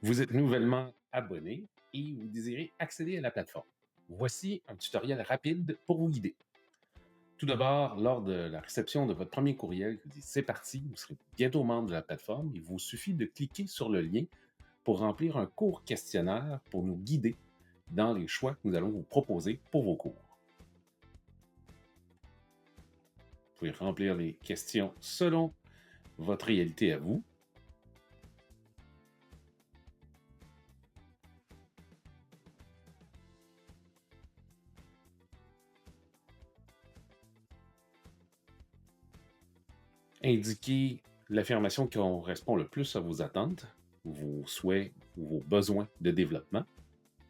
Vous êtes nouvellement abonné et vous désirez accéder à la plateforme. Voici un tutoriel rapide pour vous guider. Tout d'abord, lors de la réception de votre premier courriel qui vous dit c'est parti, vous serez bientôt membre de la plateforme, il vous suffit de cliquer sur le lien pour remplir un court questionnaire pour nous guider dans les choix que nous allons vous proposer pour vos cours. Vous pouvez remplir les questions selon votre réalité à vous. Indiquez l'affirmation qui correspond le plus à vos attentes, vos souhaits ou vos besoins de développement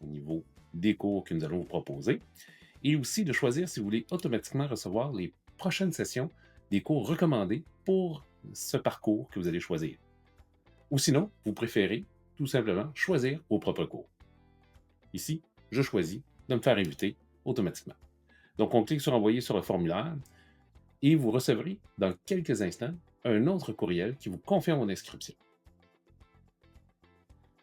au niveau des cours que nous allons vous proposer. Et aussi de choisir si vous voulez automatiquement recevoir les prochaines sessions des cours recommandés pour ce parcours que vous allez choisir. Ou sinon, vous préférez tout simplement choisir vos propres cours. Ici, je choisis de me faire inviter automatiquement. Donc, on clique sur Envoyer sur le formulaire et vous recevrez dans quelques instants un autre courriel qui vous confirme votre inscription.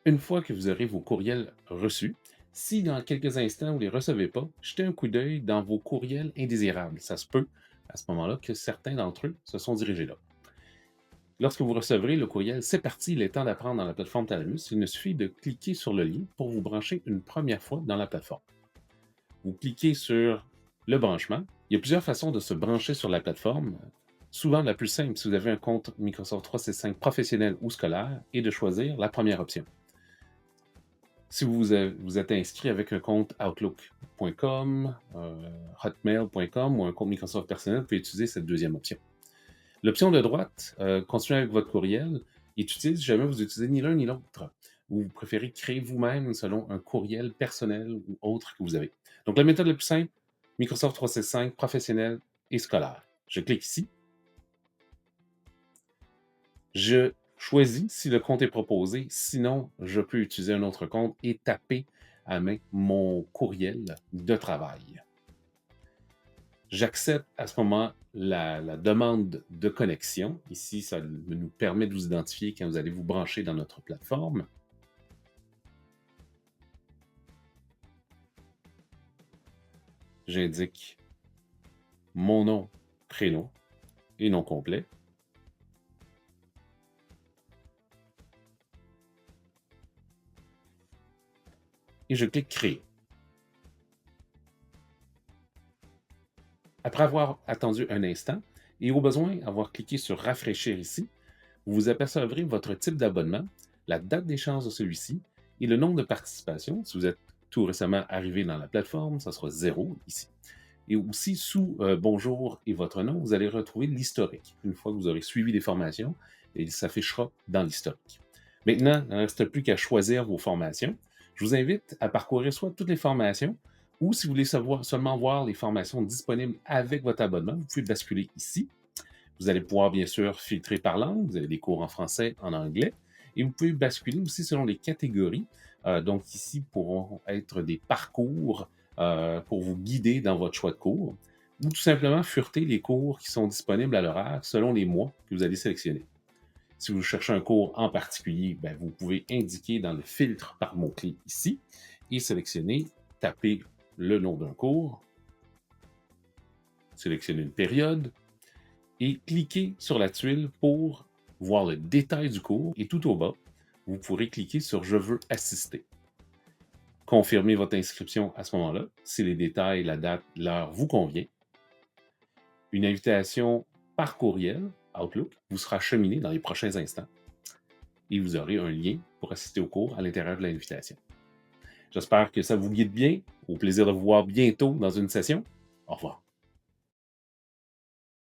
Une fois que vous aurez vos courriels reçus, si dans quelques instants vous ne les recevez pas, jetez un coup d'œil dans vos courriels indésirables. Ça se peut à ce moment-là que certains d'entre eux se sont dirigés là. Lorsque vous recevrez le courriel C'est parti, il est temps d'apprendre dans la plateforme Thalamus, il ne suffit de cliquer sur le lien pour vous brancher une première fois dans la plateforme. Vous cliquez sur le branchement. Il y a plusieurs façons de se brancher sur la plateforme. Souvent, la plus simple, si vous avez un compte Microsoft 365 professionnel ou scolaire, est de choisir la première option. Si vous êtes inscrit avec un compte Outlook.com, Hotmail.com ou un compte Microsoft personnel, vous pouvez utiliser cette deuxième option. L'option de droite, continuez avec votre courriel, est utile si jamais vous utilisez ni l'un ni l'autre, ou vous préférez créer vous-même selon un courriel personnel ou autre que vous avez. Donc, la méthode la plus simple, Microsoft 365, professionnel et scolaire. Je clique ici. Je choisis si le compte est proposé. Sinon, je peux utiliser un autre compte et taper à main mon courriel de travail. J'accepte à ce moment la demande de connexion. Ici, ça nous permet de vous identifier quand vous allez vous brancher dans notre plateforme. J'indique mon nom, prénom et nom complet. Et je clique Créer. Après avoir attendu un instant et au besoin avoir cliqué sur Rafraîchir ici, vous vous apercevrez votre type d'abonnement, la date d'échéance de celui-ci et le nombre de participations. Si vous êtes tout récemment arrivé dans la plateforme, ça sera 0 ici. Et aussi, sous Bonjour et votre nom, vous allez retrouver l'historique. Une fois que vous aurez suivi des formations, il s'affichera dans l'historique. Maintenant, il ne reste plus qu'à choisir vos formations. Je vous invite à parcourir soit toutes les formations, ou si vous voulez seulement voir les formations disponibles avec votre abonnement, vous pouvez basculer ici. Vous allez pouvoir bien sûr filtrer par langue, vous avez des cours en français, en anglais, et vous pouvez basculer aussi selon les catégories. Donc ici pourront être des parcours pour vous guider dans votre choix de cours, ou tout simplement fureter les cours qui sont disponibles à l'horaire selon les mois que vous allez sélectionner. Si vous cherchez un cours en particulier, vous pouvez indiquer dans le filtre par mots-clés ici et sélectionner, taper le nom d'un cours, sélectionner une période et cliquer sur la tuile pour voir le détail du cours et tout au bas, vous pourrez cliquer sur Je veux assister. Confirmez votre inscription à ce moment-là, si les détails, la date, l'heure vous convient. Une invitation par courriel, Outlook, vous sera acheminée dans les prochains instants et vous aurez un lien pour assister au cours à l'intérieur de l'invitation. J'espère que ça vous guide bien. Au plaisir de vous voir bientôt dans une session. Au revoir.